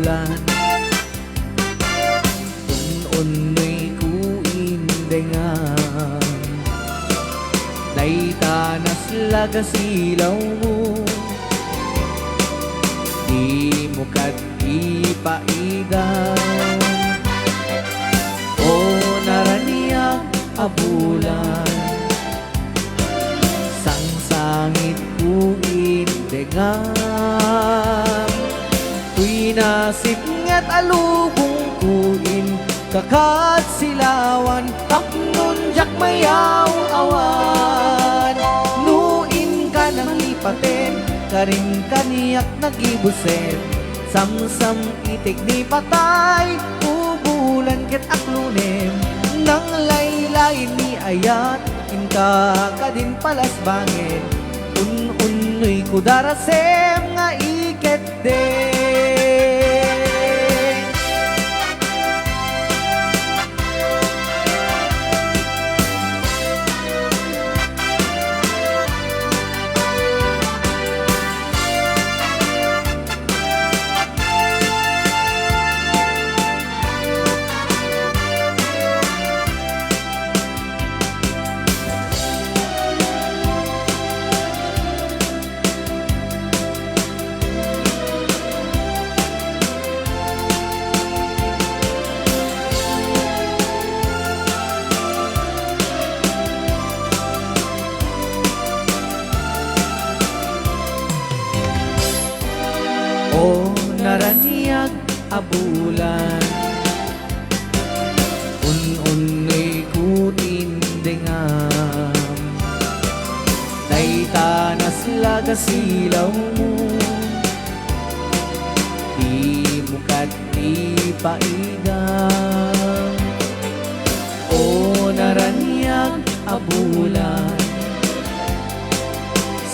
abulan. Un-unoy kuindengan, daytanas lagasilaw mo. Di mo kat ipaidaw, o naraniyak abulan. Sangsangit kuindengan, tuy nasip ngat alubong kuin, kakat silawan, tapnon jak mayaw awan. Nuin ka ng lipaten, karing kaniyak nagibusen. Samsam itik ni patay, ubulan ket aklunem. Nang laylay ni ayat, inka ka din palas bangin. Un-unoy kudarasem nga iket din. O naraniyak abulan, un-unoy kuindengan, daytanas lagasilaw mo. Di mo kat ipaidaw, o naraniyak abulan.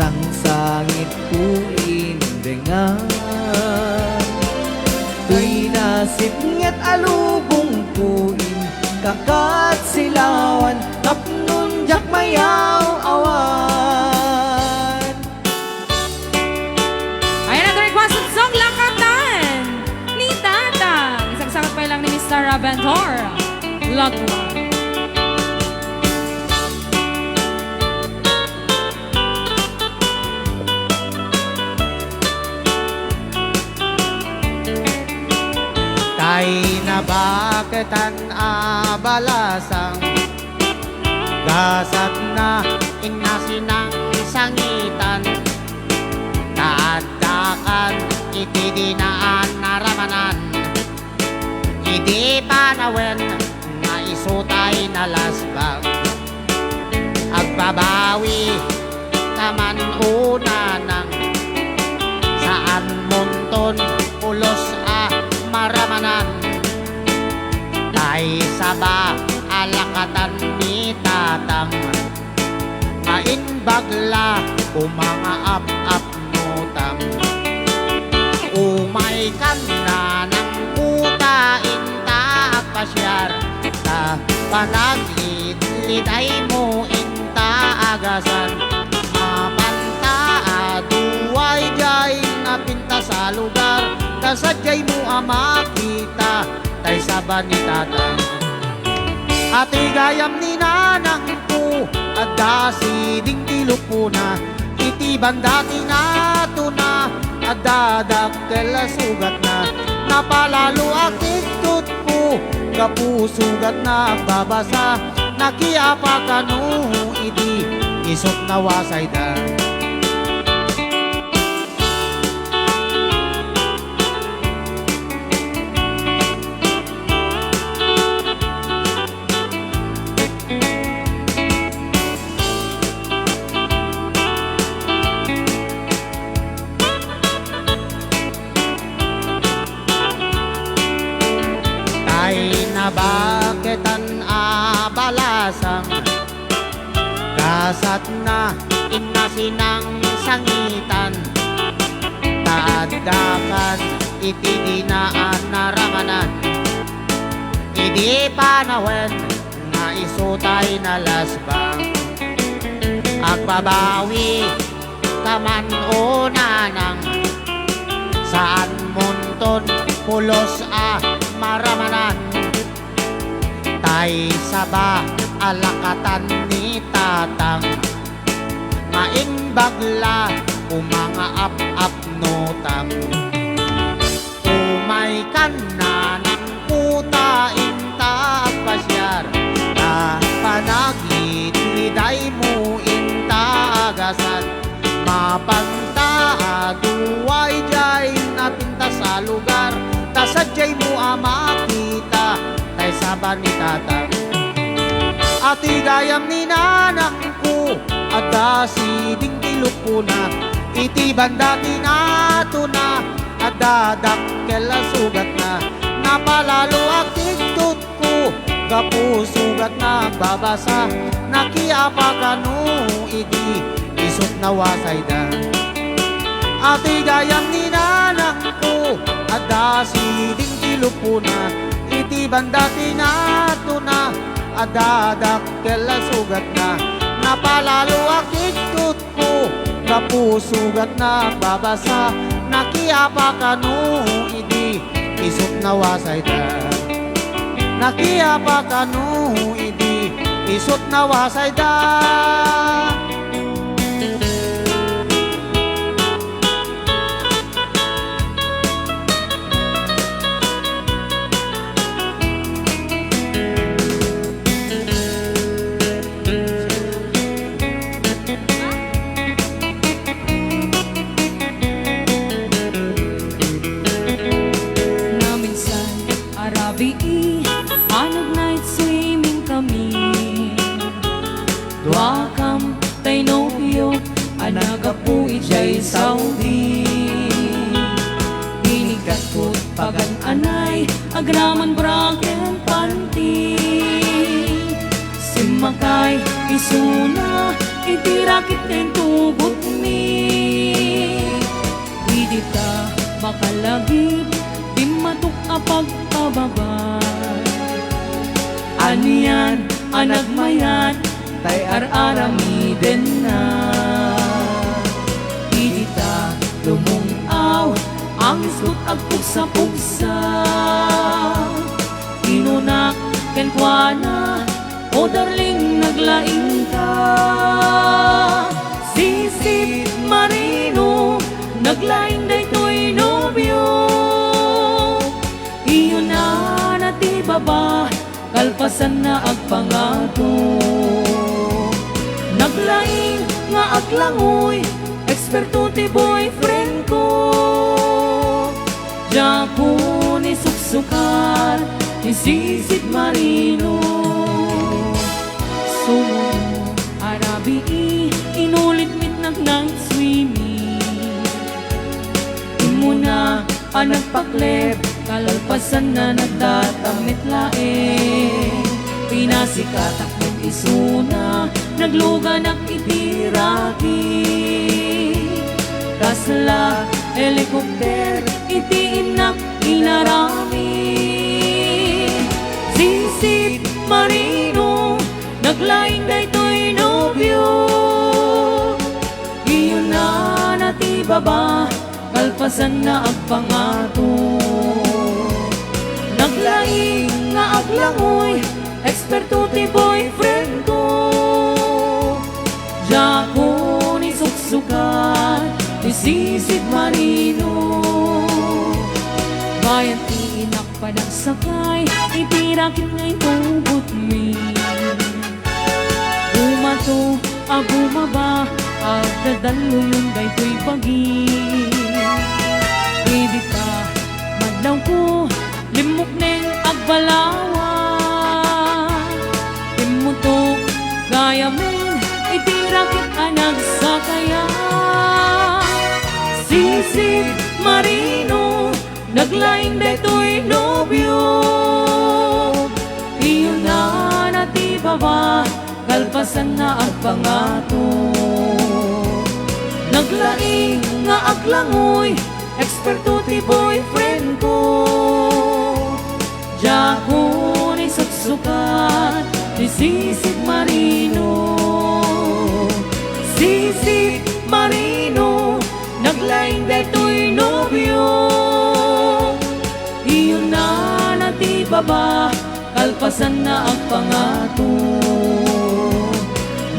Sangsangit kuindengan, tuy nasip nget alubong kuin, kakat silawan, tapnon jak mayaw awan. Ayan ang requested song, Lakatan ni Tatang. Isang sangat pa lang ni Mr. Rabentor. Lagwan. Kay nabaketan abalasang, gasat na inasinang sangitan. Kaadakan iti dinaan naramanan, idi panawen na isutay na lasbang. Agbabawi taman una nang, saan munton ulos maramanan. Tay saba alakatan ni Tatang, mainbagla umanga ap-ap nutang. Umay kanda ng kutain ta pasyar, ta panaglid ay mo inta agasan. Mapanta aduay jay napinta sa lugar, kasadyay mo makita, tay saba ni Tatang. Ati gayam ni nanang ko, at dasiding tilok po na, iti bandati nga to na, at dadakkel sugat na, napalalo akit tut po, kapusugat na babasa, nakiapa ka no, idi isot na wasay da. Nabaketan abalasang, gasat na inasinang sangitan. Taadakan iti dinaan naramanan, idi panawen na isutay na lasbang. Agbabawi taman una nang, saan munton pulos maramanan tay saba alakatan ni tatang maing bagla umanga ap notang umay kanan kuta inta pasyar ta panagit liday mo inta agasan mapanta aduay jay napinta sa lugar tasadyay mo makita tay saban ni tatang ati gayam ni nanang ko ada siding tilupuna iti banda ti nato na ada dakkel sugat na napalalo aktiktot ko gapu sugat na babasa nakiapa kanu idi isot na wasay da ati gayam ni nanang ko ada siding tilupuna iti banda ti nato na ada dakkel sugat na napalalo aktiktot ko gapu sugat na babasa nakiapa kanu idi isot na wasay da nakiapa kanu idi isot na wasay da Anag night swimming kami Duakam tay nobyo Anaga po ijay Saudi Binigat ko pagan anay Agraman braken panti Simakay isuna Itirakit din tubot mi Idita makalagip Di matuk apag pababa Aniyan anagmayan tay ar-arami din na Idita lumungaw ang iskot agpug sa pugsa Inunak kenkwana o darling naglaing ka Sisit marino naglaing daytoy nobyo Iyon na nati baba kalpasan na agpangato Naglaing nga aglangoy eksperto ti boyfriend ko Diya ko ni suksukan ni sisid marino Sumo arabi inulit-mit night swimming Imuna anak paklep kalpasan na nagtatamit laeng Pinasikatak ng isuna Nagluga nakitiraki Kasla helikopter Itiinak inarami Sisit marino Naglaing daytoy nobyo Iyon na nati baba Kalpasan na agpangato Naglaing nga aglangoy eksperto ti boyfriend ko Diya ko ni suksukan ni sisid marino Bayan ti inak panagsakay itirakit ngay tubot mi Umato agumaba agdadalo yun daytoy pagi Idita madlaw ko limok neng agbalawa Imutok gaya men itirakit anag sa kaya Sisid marino naglaing daytoy nobyo Iyon na nati baba kalpasan na agpangato Naglaing nga aglangoy eksperto ti boyfriend ko Diya ko ni suksukan ni sisid marino Sisid marino naglaing daytoy nobyo ba kalpasan na ang pangato.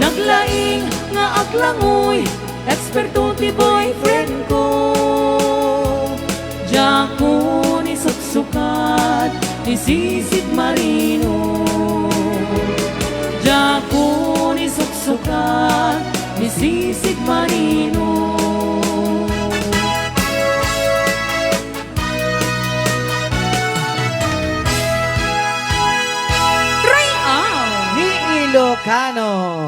Naglaing nga aglangoy, eksperto ti boyfriend ko. Diyako ni suksukat, ni sisid marino. Diyako ni suksukat, ni sisid marino. Try out! Ni Ilocano.